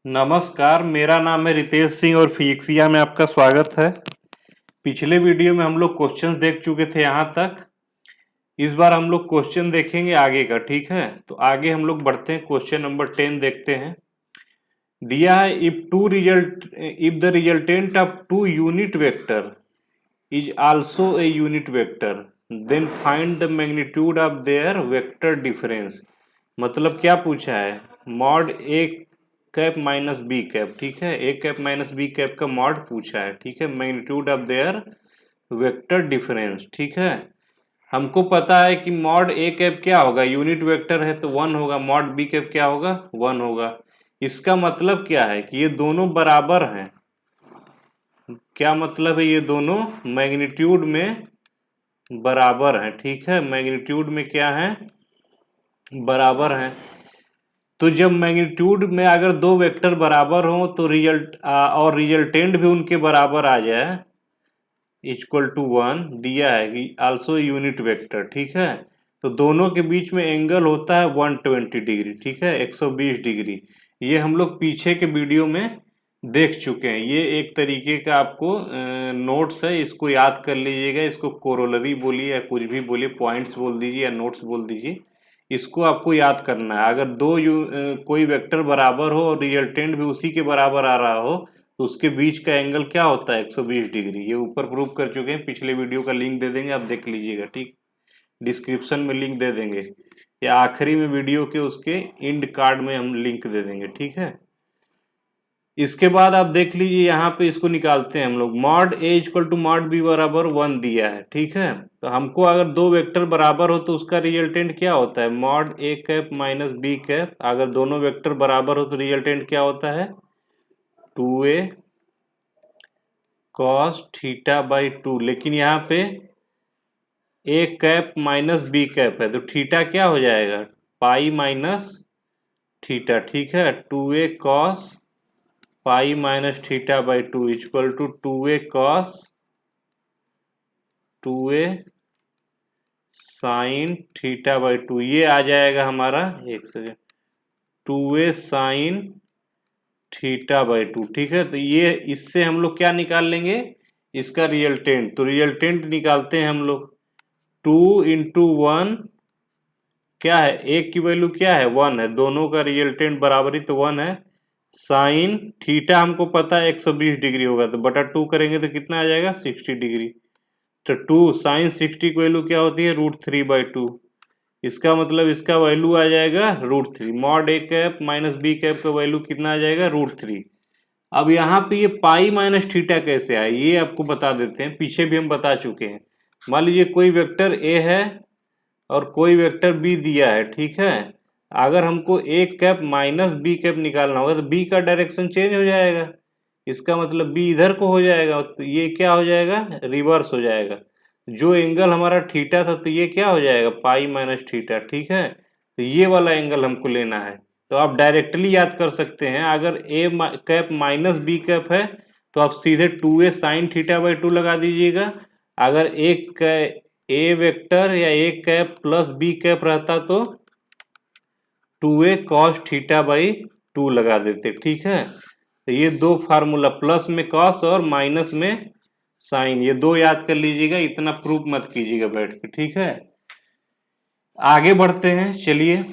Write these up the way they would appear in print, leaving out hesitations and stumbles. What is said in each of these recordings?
नमस्कार, मेरा नाम है रितेश सिंह और फिजिक्सिया में आपका स्वागत है। पिछले वीडियो में हम लोग क्वेश्चंस देख चुके थे यहाँ तक। इस बार हम लोग क्वेश्चन देखेंगे आगे का, ठीक है। तो आगे हम लोग बढ़ते हैं, क्वेश्चन नंबर 10 देखते हैं। दिया है if the resultant of two unit vector is also a unit vector then find the magnitude of their vector difference. मतलब क्या पूछा है, mod A cap minus B cap, ठीक है। A cap minus B cap का mod पूछा है, ठीक है। Magnitude of their vector difference, ठीक है। हमको पता है कि मॉड ए कैप क्या होगा, यूनिट वेक्टर है तो 1 होगा। मॉड बी कैप क्या होगा, 1 होगा। इसका मतलब क्या है कि ये दोनों बराबर हैं। क्या मतलब है, ये दोनों मैग्नीट्यूड में बराबर हैं, ठीक है। मैग्नीट्यूड में क्या है, बराबर हैं। तो जब मैग्नीट्यूड में अगर दो वेक्टर बराबर हो तो रिजल्टेंट भी उनके बराबर आ जाए, इक्वल टू 1 दिया है कि आल्सो यूनिट वेक्टर, ठीक है। तो दोनों के बीच में एंगल होता है 120 डिग्री, ठीक है, 120 डिग्री। ये हम लोग पीछे के वीडियो में देख चुके हैं। ये एक तरीके का आपको नोट्स है, इसको याद कर लीजिएगा। इसको कोरोलरी बोलिए या कुछ भी बोलिए, पॉइंट्स बोल दीजिए या नोट्स बोल दीजिए। इसको आपको याद करना है। अगर कोई वेक्टर बराबर हो और रिजल्टेंट भी उसी के बराबर आ रहा हो तो उसके बीच का एंगल क्या होता है, 120 डिग्री। ये ऊपर प्रूव कर चुके हैं, पिछले वीडियो का लिंक दे देंगे, आप देख लीजिएगा, ठीक। डिस्क्रिप्शन में लिंक दे देंगे या आखिरी में वीडियो के उसके एंड कार्ड में हम लिंक दे देंगे, ठीक है। इसके बाद आप देख लीजिए, यहाँ पे इसको निकालते हैं हम लोग। Mod A equal to mod B बराबर 1 दिया है, ठीक है। तो हमको अगर दो वेक्टर बराबर हो तो उसका रिजल्टेंट क्या होता है, mod A cap minus B cap. अगर दोनों वेक्टर बराबर हो तो रिजल्टेंट क्या होता है, 2a कॉस थीटा बाई 2। लेकिन यहाँ पे ए कैप माइनस बी कैप है तो थीटा क्या हो जाएगा, पाई माइनस थीटा, ठीक है। 2a cos pi minus theta by 2 equal to 2a cos 2a sine theta by 2। ये आ जाएगा हमारा, एक second, 2a sine theta by 2, ठीक है। तो ये इससे हम लोग क्या निकाल लेंगे, इसका रिजल्टेंट। तो रिजल्टेंट निकालते हैं हम लोग। 2 इंटू 1 क्या है, एक की वैल्यू क्या है, 1 है। दोनों का रिजल्टेंट बराबरी तो 1 है। साइन थीटा हमको पता है 120 डिग्री होगा, तो बटा 2 करेंगे तो कितना आ जाएगा, 60 डिग्री। तो 2 साइन 60 की वैल्यू क्या होती है, √3/2। इसका मतलब इसका वैल्यू आ जाएगा √3। Mod A cap minus B cap का वैल्यू कितना आ जाएगा, √3। अब यहाँ पे ये पाई माइनस थीटा कैसे आए, ये आपको बता देते हैं। पीछे भी हम बता चुके हैं। मान लीजिए कोई वेक्टर ए है और कोई वेक्टर बी दिया है, ठीक है। अगर हमको ए कैप माइनस बी कैप निकालना होगा तो बी का डायरेक्शन चेंज हो जाएगा। इसका मतलब बी इधर को हो जाएगा, तो ये क्या हो जाएगा, रिवर्स हो जाएगा। जो एंगल हमारा थीटा था तो ये क्या हो जाएगा, पाई माइनस थीटा, ठीक है। तो ये वाला एंगल हमको लेना है। तो आप डायरेक्टली याद कर सकते हैं, अगर ए कैप माइनस बी कैप है तो आप सीधे 2a साइन थीटा बाई 2 लगा दीजिएगा। अगर एक ए वेक्टर या A cap plus B cap रहता तो 2a कॉस थीटा बाई 2 लगा देते, ठीक है। तो ये दो फार्मूला, प्लस में कॉस और माइनस में साइन, ये दो याद कर लीजिएगा। इतना प्रूफ मत कीजिएगा बैठ के, ठीक है। आगे बढ़ते हैं, चलिए।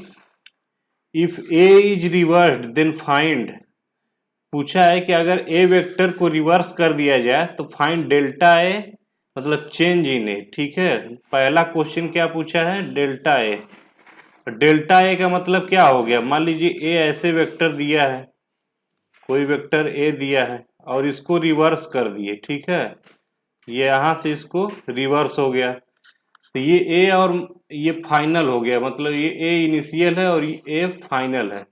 If A is reversed then find. पूछा है कि अगर ए वेक्टर को रिवर्स कर दिया जाए तो फाइंड डेल्टा ए, मतलब चेंज इन ए, ठीक है। पहला क्वेश्चन क्या पूछा है, डेल्टा ए। डेल्टा ए का मतलब क्या हो गया, मान लीजिए ए ऐसे वेक्टर दिया है, कोई वेक्टर ए दिया है और इसको रिवर्स कर दिए, ठीक है। ये यहां से इसको रिवर्स हो गया तो ये ए और ये फाइनल हो गया, मतलब ये ए इनिशियल है और ये ए फाइनल है।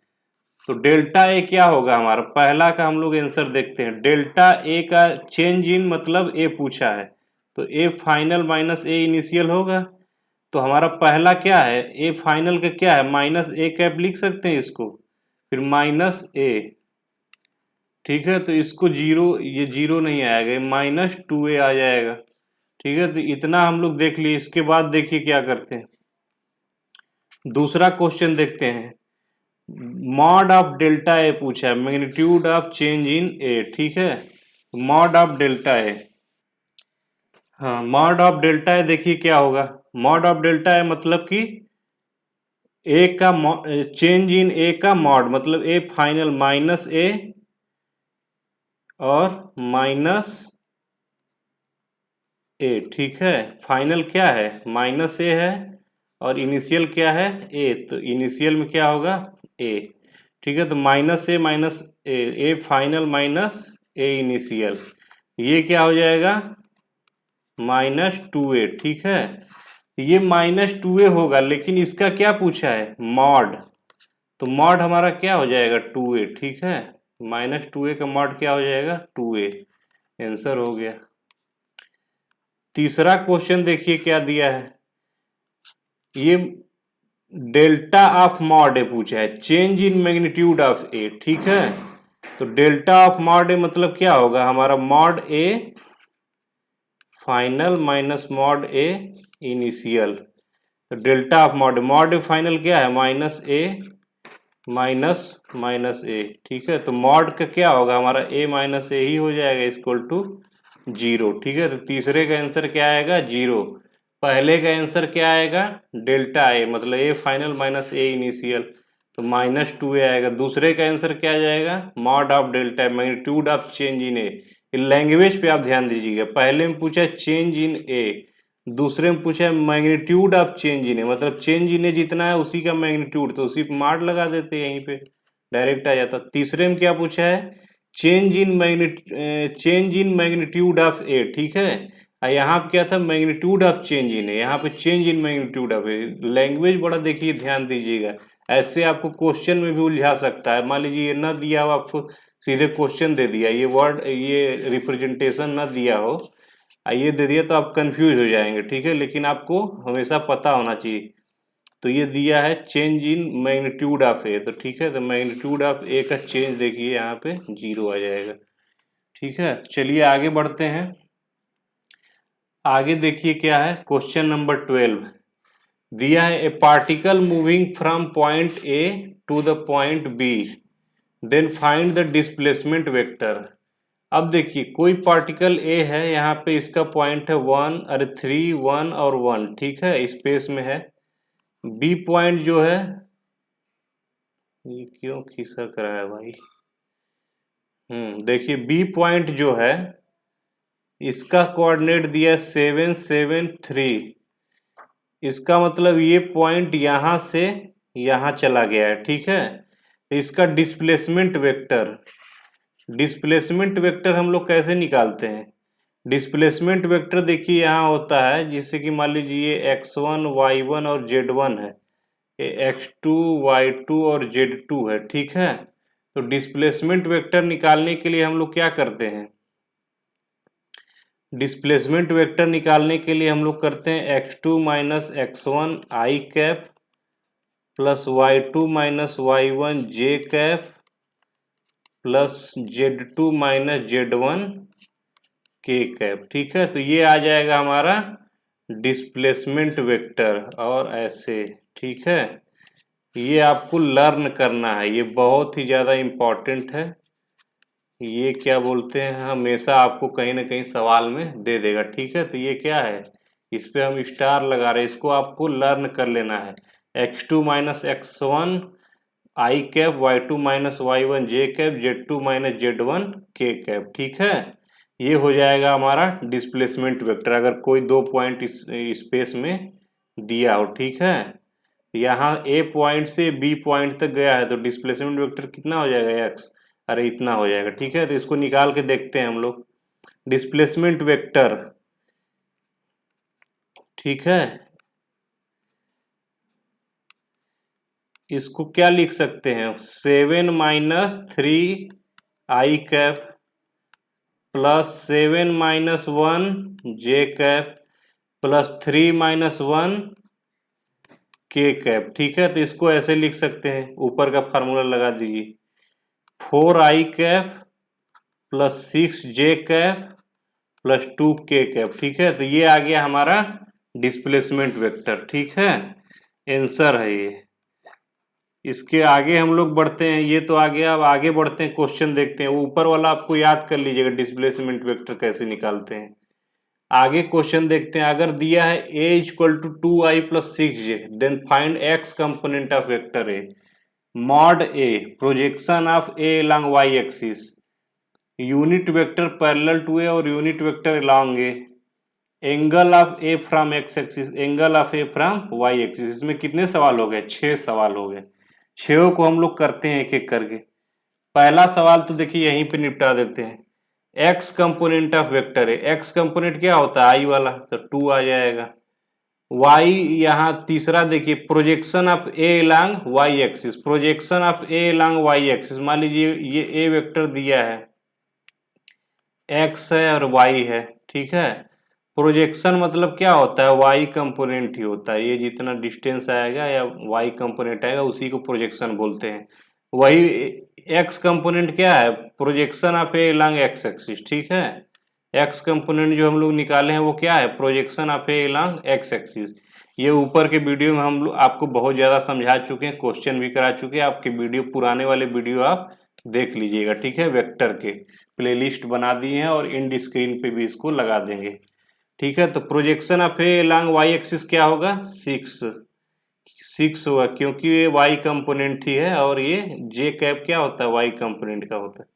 तो डेल्टा ए क्या होगा हमारा, पहला का हम लोग आंसर देखते हैं। डेल्टा ए का चेंज इन मतलब ए पूछा है तो ए फाइनल माइनस ए इनिशियल होगा। तो हमारा पहला क्या है, ए फाइनल का क्या है, माइनस ए कैप लिख सकते हैं इसको, फिर माइनस ए, ठीक है। तो इसको जीरो, ये जीरो नहीं आएगा, माइनस 2a आ जाएगा, ठीक है। तो इतना हम लोग देख लिए। इसके बाद देखिए क्या करते हैं, दूसरा क्वेश्चन देखते हैं। मॉड ऑफ डेल्टा ए पूछा है, मैग्नीट्यूड ऑफ चेंज इन ए, ठीक है, मॉड ऑफ डेल्टा ए। हाँ, मॉड ऑफ डेल्टा ए देखिए क्या होगा, मॉड ऑफ डेल्टा ए मतलब कि ए का चेंज इन ए का मॉड, मतलब ए फाइनल माइनस ए और माइनस ए, ठीक है, फाइनल क्या है माइनस ए है और इनिशियल क्या है ए, तो इनिशियल में क्या होगा ए, ठीक है, तो माइनस ए, ए फाइनल माइनस ए इनिशियल, ये क्या हो जाएगा -2a, ठीक है, ये -2a होगा, लेकिन इसका क्या पूछा है मॉड, तो मॉड हमारा क्या हो जाएगा 2a, ठीक है, -2a का मॉड क्या हो जाएगा 2a, आंसर हो गया। तीसरा क्वेश्चन देखिए क्या दिया है, ये डेल्टा ऑफ मॉड ए पूछा है, चेंज इन मैग्नीट्यूड ऑफ ए, ठीक है, तो डेल्टा ऑफ मॉड ए मतलब क्या होगा हमारा mod A final minus mod A initial, तो delta of mod A final क्या है माइनस ए माइनस ए, ठीक है, तो मॉड का क्या होगा हमारा ए माइनस ए ही हो जाएगा इक्वल टू 0, ठीक है, तो तीसरे का आंसर क्या आएगा 0, पहले का आंसर क्या आएगा डेल्टा ए मतलब ए फाइनल माइनस ए इनिशियल, तो -2a आएगा, दूसरे का आंसर क्या आ जाएगा mod of delta magnitude of change in A, language पे आप ध्यान दीजिएगा, पहले में पूछा चेंज इन ए, दूसरे में पूछा है मैग्नीट्यूड ऑफ चेंज इन ए, मतलब चेंज इन ए जितना है उसी का मैग्नीट्यूड, तो उसी पे मॉड लगा देते यहीं पे डायरेक्ट आ जाता। तीसरे में क्या पूछा है चेंज इन मैग्नीट्यूड ऑफ ए, ठीक है, यहाँ पे क्या था मैग्नीट्यूड ऑफ चेंज इन ए, यहाँ पे change in magnitude of A, language बड़ा देखिए ध्यान दीजिएगा, ऐसे आपको क्वेश्चन में भी उलझा सकता है, मान लीजिए ये ना दिया हो आपको सीधे क्वेश्चन दे दिया, ये वर्ड ये रिप्रेजेंटेशन ना दिया हो, ये दे दिया तो आप कंफ्यूज हो जाएंगे, ठीक है, लेकिन आपको हमेशा पता होना चाहिए, तो ये दिया है चेंज इन मैग्नीट्यूड ऑफ ए, तो ठीक है, तो मैग्नीट्यूड ऑफ ए का चेंज देखिए यहाँ पे 0 आ जाएगा, ठीक है, चलिए आगे बढ़ते हैं, आगे देखिए क्या है क्वेश्चन नंबर 12 दिया है, a particle moving from point A to the point B then find the displacement vector. अब देखिए कोई पार्टिकल ए है, यहाँ पे इसका पॉइंट है 1, अरे 3 1 और 1, ठीक है, स्पेस में है, बी पॉइंट जो है, ये क्यों खिसक रहा है भाई, देखिए बी पॉइंट जो है इसका कोऑर्डिनेट दिया 7 7 3, इसका मतलब ये पॉइंट यहां से यहां चला गया है, ठीक है, इसका डिस्प्लेसमेंट वेक्टर हम लोग कैसे निकालते हैं, डिस्प्लेसमेंट वेक्टर देखिए यहाँ होता है, जिससे कि मान लीजिए ये x1 y1 और z1 है, ये x2 y2 और z2 है, ठीक है, तो डिस्प्लेसमेंट वेक्टर निकालने के लिए हम लोग क्या करते हैं, डिस्प्लेसमेंट वेक्टर निकालने के लिए हम लोग करते हैं x2 minus x1 i cap plus y2 minus y1 j cap plus z2 minus z1 k cap, ठीक है, तो ये आ जाएगा हमारा डिस्प्लेसमेंट वेक्टर, और ऐसे, ठीक है, ये आपको लर्न करना है, ये बहुत ही ज़्यादा इम्पोर्टेंट है, ये क्या बोलते हैं हमेशा आपको कहीं ना कहीं सवाल में दे देगा, ठीक है, तो ये क्या है इस पे हम स्टार लगा रहे हैं, इसको आपको लर्न कर लेना है, x2 minus x1 i cap y2 minus y1 j cap z2 minus z1 k cap, ठीक है, ये हो जाएगा हमारा डिस्प्लेसमेंट वेक्टर अगर कोई दो पॉइंट स्पेस में दिया हो, ठीक है, यहाँ ए पॉइंट से बी पॉइंट तक गया है तो डिस्प्लेसमेंट वेक्टर कितना हो जाएगा x, अरे इतना हो जाएगा, ठीक है, तो इसको निकाल के देखते हैं हम लोग, डिस्प्लेसमेंट वेक्टर, ठीक है, इसको क्या लिख सकते हैं 7 माइनस 3 आई कैप प्लस 7 माइनस 1 जे कैप प्लस 3 माइनस 1 के कैप, ठीक है, तो इसको ऐसे लिख सकते हैं, ऊपर का फार्मूला लगा दीजिए 4 आई कैप प्लस 6 जे कैप प्लस 2 के कैप, ठीक है, तो ये आ गया हमारा डिस्प्लेसमेंट वेक्टर, ठीक है, आंसर है ये। इसके आगे हम लोग बढ़ते हैं, ये तो आ गया। अब आगे बढ़ते हैं, क्वेश्चन देखते हैं। वो ऊपर वाला आपको याद कर लीजिएगा, डिस्प्लेसमेंट वेक्टर कैसे निकालते हैं। आगे क्वेश्चन देखते हैं। अगर दिया है a equal to 2i plus 6j, then find x component of vector a। Mod a, projection of a along y axis, unit vector parallel to a और unit vector along a, angle of a from x axis, angle of a from y axis. इसमें कितने सवाल हो गए? 6 सवाल हो गए। 6 को हम लोग करते हैं एक एक करके। पहला सवाल तो देखिए यहीं पे निपटा देते हैं। x कंपोनेंट ऑफ वेक्टर है, x कंपोनेंट क्या होता है? i वाला, तो 2 आ जाएगा। y, यहाँ तीसरा देखिए, projection of a along y axis, projection of a along y axis. मान लीजिए ये a वेक्टर दिया है, x है और y है, ठीक है। प्रोजेक्शन मतलब क्या होता है? y कंपोनेंट ही होता है। ये जितना डिस्टेंस आएगा या y कंपोनेंट आएगा उसी को प्रोजेक्शन बोलते हैं। वही x कंपोनेंट क्या है? Projection of A along x axis, ठीक है। x कंपोनेंट जो हम लोग निकाले हैं वो क्या है? Projection of A along x axis. ये ऊपर के वीडियो में हम लोग आपको बहुत ज़्यादा समझा चुके हैं, क्वेश्चन भी करा चुके हैं। आपके वीडियो, पुराने वाले वीडियो आप देख लीजिएगा, ठीक है। वेक्टर के प्लेलिस्ट बना दिए हैं और इंड स्क्रीन पे भी इसको लगा देंगे, ठीक है। तो projection of A along Y axis क्या होगा? 6 होगा, क्योंकि ये वाई कंपोनेंट ही है और ये जे कैप क्या होता है? वाई कंपोनेंट का होता है।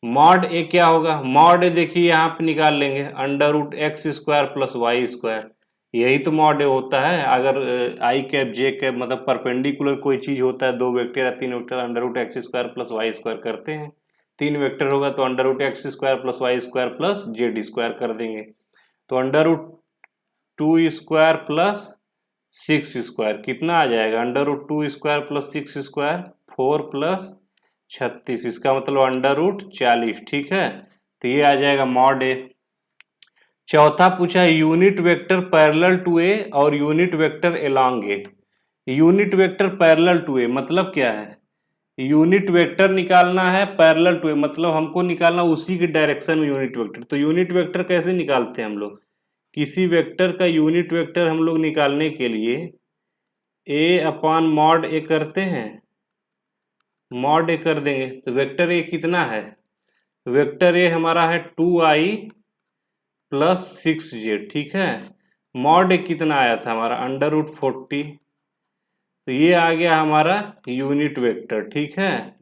मॉड ए क्या होगा? मॉड ए देखिए यहाँ पे निकाल लेंगे, under root X square plus Y square. यही तो मॉड ए होता है। अगर आई कैप जे कैप मतलब परपेंडिकुलर कोई चीज होता है, 2 वेक्टर या 3 vector, under root X square plus Y square करते हैं। 3 वेक्टर होगा तो under root X square plus Y square plus Z square कर देंगे। तो under root 2 square plus 6 square कितना आ जाएगा? Under root 2 square plus 6 square 4 plus 36, इसका मतलब अंडर रूट 40, ठीक है। तो ये आ जाएगा मॉड ए। चौथा पूछा है unit vector parallel to A और unit vector along A. Unit vector parallel to A मतलब क्या है? यूनिट वेक्टर निकालना है, पैरेलल टू ए मतलब हमको निकालना उसी की डायरेक्शन में यूनिट वेक्टर। तो यूनिट वेक्टर कैसे निकालते हैं हम लोग? किसी वेक्टर का यूनिट वेक्टर हम लोग निकालने के लिए ए अपॉन मॉड ए करते हैं, मॉड ए कर देंगे। तो वेक्टर ए कितना है? वेक्टर ए हमारा है 2i प्लस 6j, ठीक है। मॉड ए कितना आया था हमारा? Under root 40। तो ये आ गया हमारा यूनिट वेक्टर, ठीक है।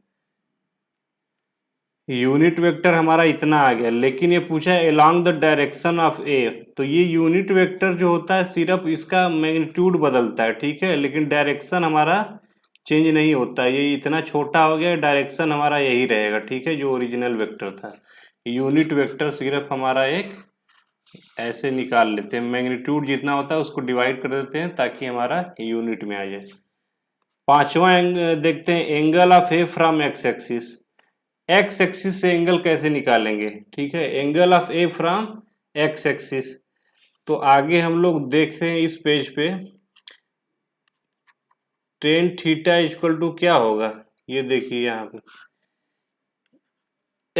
यूनिट वेक्टर हमारा इतना आ गया, लेकिन ये पूछा है along द डायरेक्शन ऑफ ए। तो ये यूनिट वेक्टर जो होता है सिर्फ इसका मैग्नीट्यूड बदलता है, ठीक है, लेकिन डायरेक्शन हमारा चेंज नहीं होता। ये इतना छोटा हो गया, डायरेक्शन हमारा यही रहेगा, ठीक है, जो ओरिजिनल वेक्टर था। यूनिट वेक्टर सिर्फ हमारा एक ऐसे निकाल लेते हैं, मैग्नीट्यूड जितना होता है उसको डिवाइड कर देते हैं ताकि हमारा यूनिट में आ जाए। पांचवा देखते हैं, angle of A from x axis. X axis से एंगल कैसे निकालेंगे? ठीक है, angle of A from x axis. तो आगे हम लोग देखते हैं इस पेज पे, टेन थीटा इक्वल टू क्या होगा? ये देखिए यहाँ पे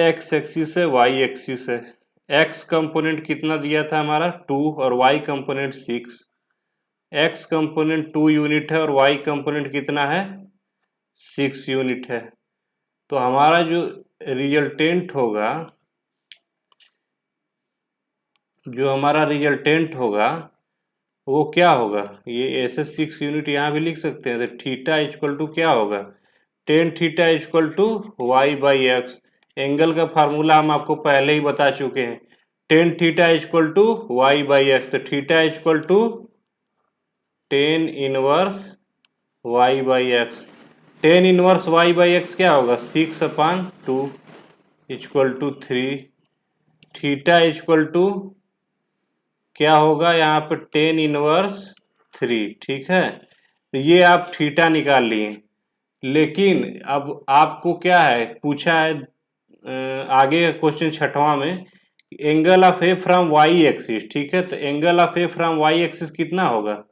एक्स एक्सिस है, वाई एक्सिस है। एक्स कंपोनेंट कितना दिया था हमारा? 2 और Y component 6। X component 2 unit है और वाई कंपोनेंट कितना है? 6 यूनिट है। तो हमारा जो रिजल्टेंट होगा, वो क्या होगा? ये ऐसे 6 यूनिट यहाँ भी लिख सकते हैं। तो थीटा इक्वल टू क्या होगा? Tan theta equal to y by x. Angle का फार्मूला हम आपको पहले ही बता चुके हैं, tan theta equal to y by x. तो theta equal to tan inverse y by x. Tan inverse y by x क्या होगा? 6/2 equal to 3। Theta equal to क्या होगा यहाँ पे? टेन इनवर्स 3, ठीक है। तो ये आप थीटा निकाल लिए, लेकिन अब आपको क्या है पूछा है आगे क्वेश्चन छठवां में, angle of A from Y axis, ठीक है। तो angle of A from Y axis कितना होगा?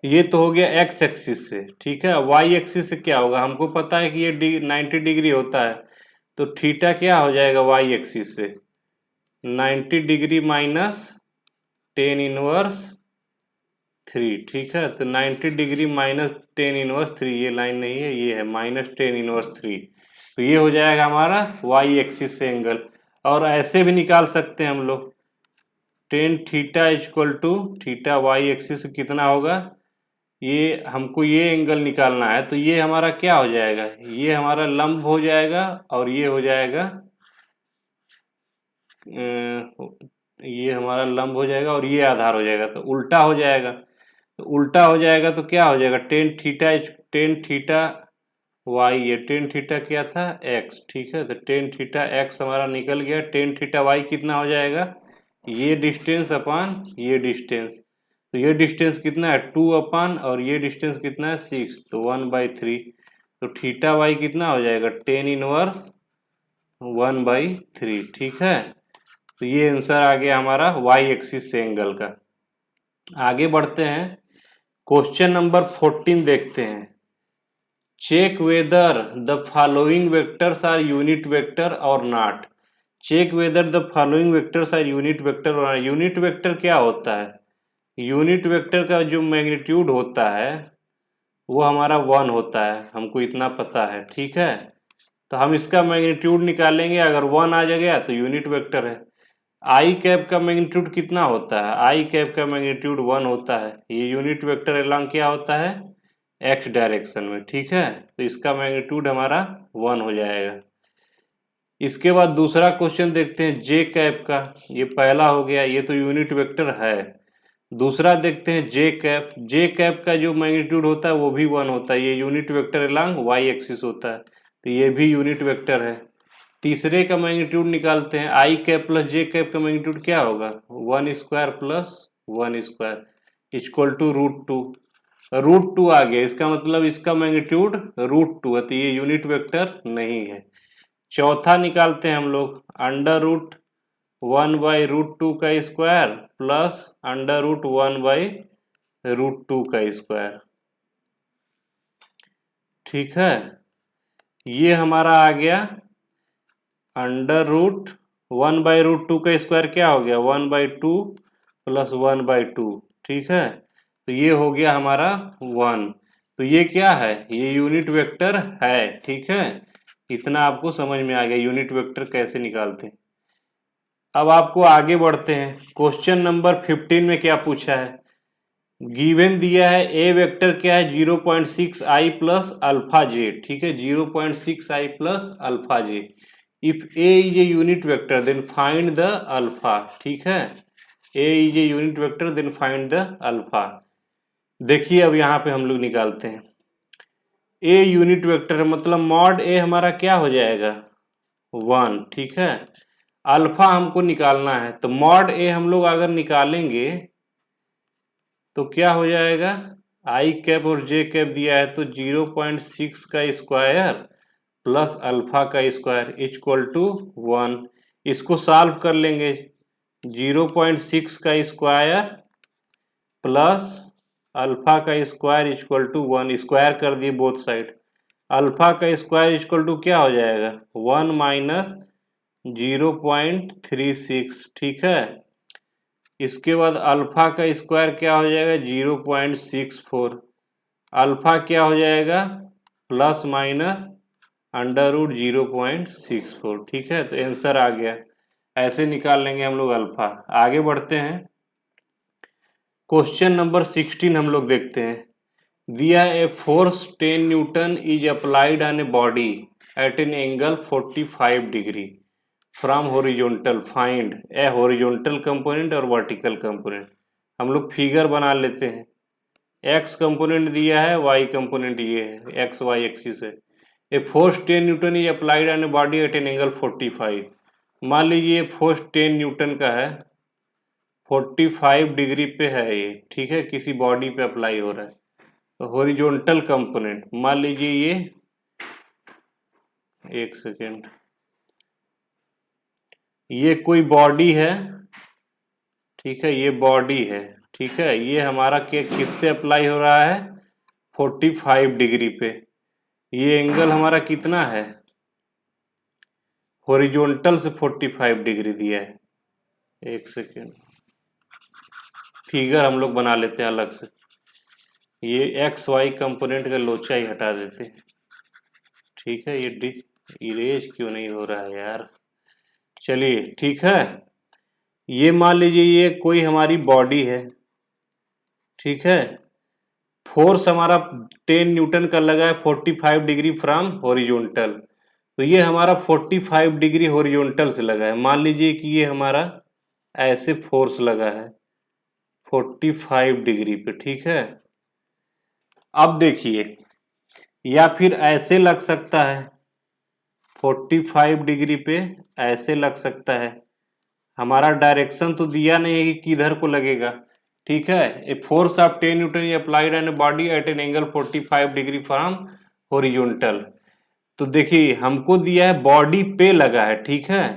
ये तो हो गया एक्स एक्सिस से, ठीक है। वाई एक्सिस से क्या होगा? हमको पता है कि ये 90 डिग्री होता है। तो थीटा क्या हो जाएगा वाई एक्सिस से? 90 डिग्री माइनस टेन इनवर्स 3, ठीक है। तो 90 डिग्री माइनस टेन इनवर्स 3, ये लाइन नहीं है, ये है माइनस टेन इनवर्स 3। तो ये हो जाएगा हमारा वाई एक्सिस से एंगल। और ऐसे भी निकाल सकते हैं हम लोग, tan theta equal to theta Y axis कितना होगा, ये हमको ये एंगल निकालना है। तो ये हमारा क्या हो जाएगा, ये हमारा लंब हो जाएगा और ये हो जाएगा ये हमारा लंब हो जाएगा और ये आधार हो जाएगा, तो उल्टा हो जाएगा। तो उल्टा हो जाएगा तो क्या हो जाएगा, टेन थीटा वाई, ये टेन थीटा क्या था एक्स, ठीक है। तो टेन थीटा एक्स हमारा निकल गया, टेन थीटा वाई कितना हो जाएगा, ये डिस्टेंस अपान ये डिस्टेंस। तो ये डिस्टेंस कितना है 2 अपान, और ये डिस्टेंस कितना है 6, तो 1/3। तो थीटा वाई कितना हो जाएगा, टेन इनवर्स 1/3, ठीक है। तो ये आंसर आ गया हमारा वाई एक्सिस से एंगल का। आगे बढ़ते हैं, क्वेश्चन नंबर 14 देखते हैं। Check whether the following vectors are unit vector or not. Check whether the following vectors are unit vector or not. Unit vector क्या होता है, यूनिट वेक्टर का जो मैग्नीट्यूड होता है वो हमारा 1 होता है, हमको इतना पता है, ठीक है। तो हम इसका मैग्नीट्यूड निकालेंगे, अगर 1 आ गया तो यूनिट वेक्टर है। आई कैप का मैग्नीट्यूड कितना होता है, आई कैप का मैग्नीट्यूड 1 होता है। ये यूनिट वेक्टर एलॉन्ग क्या होता है, एक्स डायरेक्शन में, ठीक है। तो इसका मैग्नीट्यूड हमारा 1 हो जाएगा। इसके बाद दूसरा क्वेश्चन देखते हैं जे कैप का। ये पहला हो गया, ये तो यूनिट वेक्टर है। दूसरा देखते हैं जे कैप। जे कैप का जो मैग्नीट्यूड होता है वो भी 1 होता है, ये unit vector along Y axis होता है, तो ये भी यूनिट वेक्टर है। तीसरे का मैग्नीट्यूड निकालते हैं, आई कैप प्लस जे कैप का मैग्नीट्यूड क्या होगा, 1² प्लस 1² इक्वल टू √2। √2 आ गया, इसका मतलब इसका मैग्नीट्यूड √2 है, तो ये यूनिट वेक्टर नहीं है। चौथा निकालते हैं हम लोग, √1/√2 का स्क्वायर प्लस √1/√2 का स्क्वायर, ठीक है। ये हमारा आ गया √1/√2 का स्क्वायर क्या हो गया, 1/2 प्लस 1/2, ठीक है। तो ये हो गया हमारा 1। तो ये क्या है, ये यूनिट वेक्टर है, ठीक है। इतना आपको समझ में आ गया यूनिट वेक्टर कैसे निकालते हैं। अब आपको आगे बढ़ते हैं, क्वेश्चन नंबर 15 में क्या पूछा है, गिवन दिया है ए वेक्टर क्या है 0.6i प्लस अल्फा जे, ठीक है। 0.6i plus alpha J. If A is a unit vector then find the alpha, ठीक है। A is a unit vector then find the alpha. देखिए अब यहाँ पे हम लोग निकालते हैं, ए यूनिट वेक्टर है मतलब मॉड ए हमारा क्या हो जाएगा 1, ठीक है। अल्फा हमको निकालना है, तो मॉड ए हम लोग अगर निकालेंगे तो क्या हो जाएगा, आई कैप और जे कैप दिया है तो 0.6 का स्क्वायर प्लस अल्फा का स्क्वायर इक्वल टू 1। इसको सॉल्व कर लेंगे, 0.6 का स्क्वायर प्लस अल्फा का स्क्वायर इक्वल टू 1, स्क्वायर कर दिए बोथ साइड। अल्फा का स्क्वायर इक्वल टू क्या हो जाएगा 1 माइनस 0.36, ठीक है। इसके बाद अल्फा का स्क्वायर क्या हो जाएगा 0.64, अल्फा क्या हो जाएगा प्लस माइनस √0.64, ठीक है। तो आंसर आ गया, ऐसे निकाल लेंगे हम लोग अल्फा। आगे बढ़ते हैं, क्वेश्चन नंबर 16 हम लोग देखते हैं। दिया a force 10 Newton is applied on a body at an angle 45 degree from horizontal, find A horizontal component और वर्टिकल कंपोनेंट। हम लोग फिगर बना लेते हैं, एक्स कंपोनेंट दिया है, वाई कंपोनेंट ये है, एक्स वाई एक्सिस है। A force 10 Newton is applied on a body at an angle 45। मान लीजिए फोर्स 10 न्यूटन का है, 45 डिग्री पे है ये, ठीक है, किसी बॉडी पे अप्लाई हो रहा है। तो हॉरिजॉन्टल कंपोनेंट मान लीजिए ये, एक सेकेंड, ये कोई बॉडी है, ठीक है, ये बॉडी है, ठीक है। ये हमारा किससे अप्लाई हो रहा है 45 डिग्री पे। ये एंगल हमारा कितना है, हॉरिजॉन्टल से 45 डिग्री दिया है। एक सेकेंड, फिगर हम लोग बना लेते हैं अलग से। ये एक्स वाई कंपोनेंट का लोचा ही हटा देते। ठीक है, ये इरेज क्यों नहीं हो रहा है यार। चलिए ठीक है, ये मान लीजिए ये कोई हमारी बॉडी है। ठीक है, फोर्स हमारा 10 न्यूटन का लगा है 45 डिग्री फ्रॉम हॉरिजॉन्टल। तो ये हमारा 45 डिग्री हॉरिजॉन्टल से लगा है। मान लीजिए कि ये हमारा ऐसे फोर्स लगा है 45 डिग्री पे। ठीक है, अब देखिए, या फिर ऐसे लग सकता है 45 डिग्री पे, ऐसे लग सकता है। हमारा डायरेक्शन तो दिया नहीं है कि किधर को लगेगा। ठीक है, a force of 10 newton applied an body at an angle 45 degree from horizontal. तो देखिए हमको दिया है बॉडी पे लगा है। ठीक है,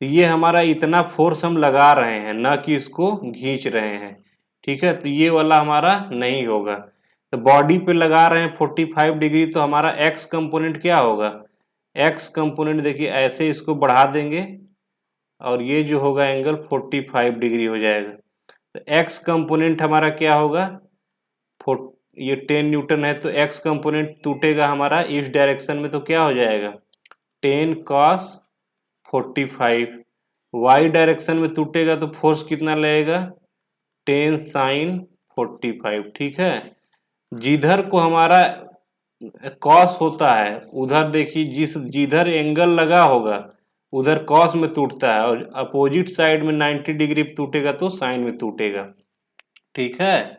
तो ये हमारा इतना फोर्स हम लगा रहे हैं, ना कि इसको खींच रहे हैं। ठीक है, तो ये वाला हमारा नहीं होगा। तो बॉडी पे लगा रहे हैं 45 डिग्री, तो हमारा एक्स कंपोनेंट क्या होगा। एक्स कंपोनेंट देखिए ऐसे इसको बढ़ा देंगे और ये जो होगा एंगल 45 डिग्री हो जाएगा। तो एक्स कंपोनेंट हमारा क्या होगा, ये 10 न्यूटन है, तो एक्स कंपोनेंट टूटेगा हमारा इस डायरेक्शन में, तो क्या हो जाएगा 10 कॉस 45। वाई डायरेक्शन में टूटेगा तो फोर्स कितना लगेगा 10 साइन 45। ठीक है, जिधर को हमारा कॉस होता है उधर देखिए, जिधर एंगल लगा होगा उधर कॉस में टूटता है, और अपोजिट साइड में 90 डिग्री टूटेगा तो साइन में टूटेगा। ठीक है,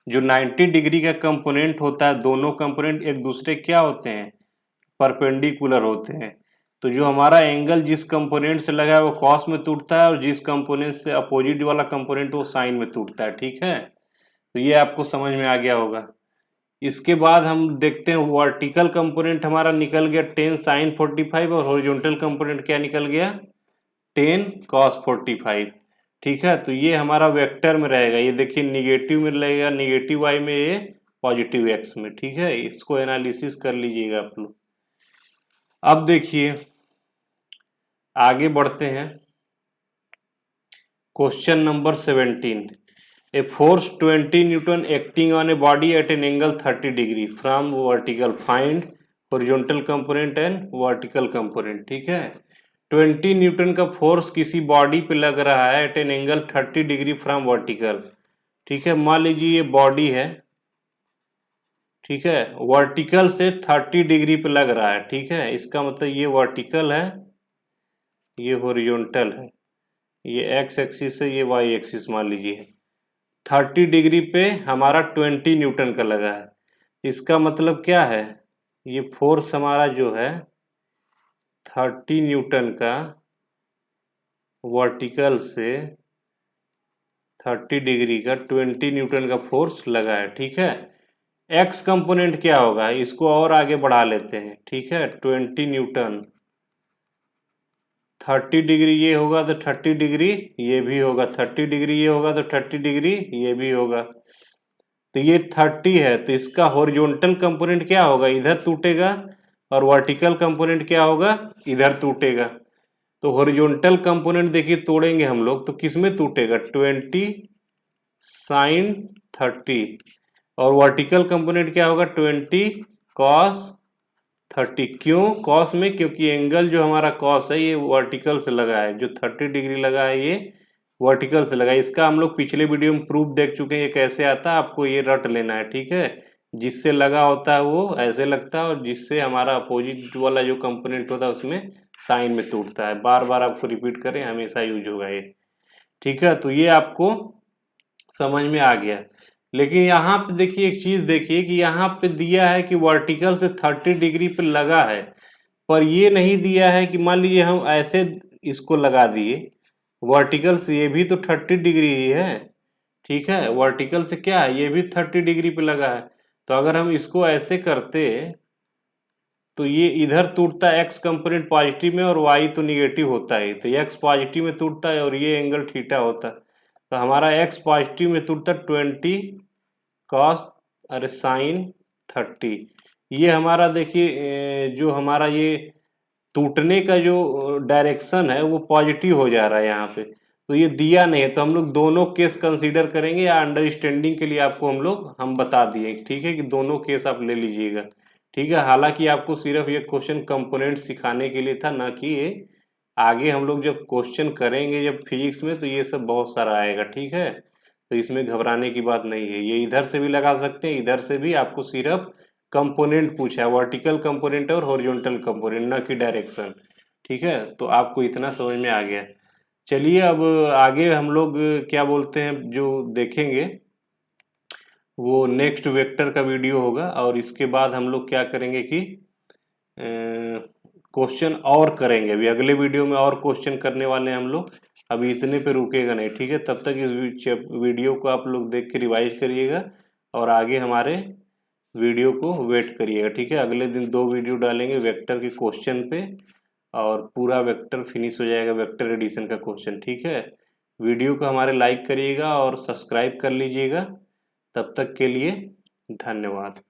जो 90 डिग्री का कंपोनेंट होता है, दोनों कंपोनेंट एक दूसरे क्या होते हैं, परपेंडिकुलर होते हैं। तो जो हमारा एंगल जिस कंपोनेंट से लगा है वो कॉस में टूटता है, और जिस कंपोनेंट से अपोजिट वाला कंपोनेंट वो साइन में टूटता है। ठीक है, तो ये आपको समझ में आ गया होगा। इसके बाद हम देखते हैं वर्टिकल कंपोनेंट हमारा निकल गया 10 साइन 45, और हॉरिजॉन्टल कंपोनेंट क्या निकल गया 10 कॉस 45। ठीक है, तो ये हमारा वेक्टर में रहेगा। ये देखिए निगेटिव में रहेगा, निगेटिव वाई में, ये पॉजिटिव एक्स में। ठीक है, इसको एनालिसिस कर लीजिएगा आप लोग। अब देखिए आगे बढ़ते हैं, question number 17। A force 20 Newton acting on a body at an angle 30 degree from vertical. Find horizontal component and vertical component. ठीक है, 20 न्यूटन का फोर्स किसी बॉडी पे लग रहा है at an angle 30 degree from vertical. ठीक है, मान लीजिए ये बॉडी है। ठीक है, वर्टिकल से 30 डिग्री पे लग रहा है। ठीक है, इसका मतलब ये वर्टिकल है, ये हॉरिजॉन्टल है, ये एक्स एक्सिस है, ये वाई एक्सिस मान लीजिए। 30 डिग्री पे हमारा 20 न्यूटन का लगा है। इसका मतलब क्या है, ये फोर्स हमारा जो है 30 न्यूटन का वर्टिकल से 30 डिग्री का 20 न्यूटन का फोर्स लगा है। ठीक है, एक्स कंपोनेंट क्या होगा, इसको और आगे बढ़ा लेते हैं। ठीक है, 20 न्यूटन 30 डिग्री ये होगा तो 30 डिग्री ये भी होगा, 30 डिग्री ये होगा तो 30 डिग्री ये भी होगा। तो ये 30 है, तो इसका हॉरिजॉन्टल कंपोनेंट क्या होगा, इधर टूटेगा, और वर्टिकल कंपोनेंट क्या होगा, इधर टूटेगा। तो हॉरिजॉन्टल कंपोनेंट देखिए तोड़ेंगे हम लोग तो किस में टूटेगा 20 साइन 30, और वर्टिकल कंपोनेंट क्या होगा 20 कॉस 30। क्यों कॉस में, क्योंकि एंगल जो हमारा कॉस है ये वर्टिकल से लगा है, जो 30 डिग्री लगा है ये वर्टिकल से लगा है। इसका हम लोग पिछले वीडियो में प्रूफ देख चुके हैं, ये कैसे आता है, आपको ये रट लेना है। ठीक है, जिससे लगा होता है वो ऐसे लगता है, और जिससे हमारा अपोजिट वाला जो कंपोनेंट होता है उसमें साइन में टूटता है। बार बार आपको रिपीट करें, हमेशा यूज होगा ये। ठीक है, तो ये आपको समझ में आ गया। लेकिन यहाँ पे देखिए एक चीज देखिए कि यहाँ पे दिया है कि वर्टिकल से 30 डिग्री पे लगा है, पर ये नहीं दिया है कि मान लीजिए हम ऐसे इसको लगा दिए, वर्टिकल से ये भी तो 30 डिग्री ही है। ठीक है, वर्टिकल से क्या है, ये भी 30 डिग्री पे लगा है। तो अगर हम इसको ऐसे करते तो ये इधर टूटता है एक्स कंपोनेंट पॉजिटिव में, और वाई तो निगेटिव होता है, तो एक्स पॉजिटिव में टूटता है और ये एंगल थीटा होता है। तो हमारा एक्स पॉजिटिव में टूटता 20 कॉस अरे साइन 30। ये हमारा देखिए जो हमारा ये टूटने का जो डायरेक्शन है वो पॉजिटिव हो जा रहा है यहाँ पे। तो ये दिया नहीं है, तो हम लोग दोनों केस कंसीडर करेंगे, या अंडरस्टैंडिंग के लिए आपको हम बता दिए, ठीक है, कि दोनों केस आप ले लीजिएगा, ठीक है। हालांकि आपको सिर्फ ये क्वेश्चन कंपोनेंट सिखाने के लिए था, ना कि ये आगे हम लोग जब क्वेश्चन करेंगे जब फिजिक्स में, तो ये सब बहुत सारा आएगा, ठीक है। तो इसमें घबराने की बात नहीं है, ये इधर से भी लगा सकते हैं, इधर से भी। आपको सिर्फ कंपोनेंट पूछा है, वर्टिकल कंपोनेंट और हॉरिजॉन्टल कंपोनेंट, ना कि डायरेक्शन, ठीक है। तो आपको इतना समझ में आ गया। चलिए अब आगे हम लोग क्या बोलते हैं जो देखेंगे, वो नेक्स्ट वेक्टर का वीडियो होगा, और इसके बाद हम लोग क्या करेंगे कि क्वेश्चन और करेंगे। अभी अगले वीडियो में और क्वेश्चन करने वाले हैं हम लोग, अभी इतने पे रुकेगा नहीं, ठीक है। तब तक इस वीडियो को आप लोग देख के रिवाइज करिएगा, और आगे हमारे वीडियो को वेट करिएगा, ठीक है। अगले दिन 2 वीडियो डालेंगे वेक्टर के क्वेश्चन पे, और पूरा वेक्टर फिनिश हो जाएगा, वेक्टर एडिशन का क्वेश्चन, ठीक है। वीडियो को हमारे लाइक करिएगा और सब्सक्राइब कर लीजिएगा। तब तक के लिए धन्यवाद।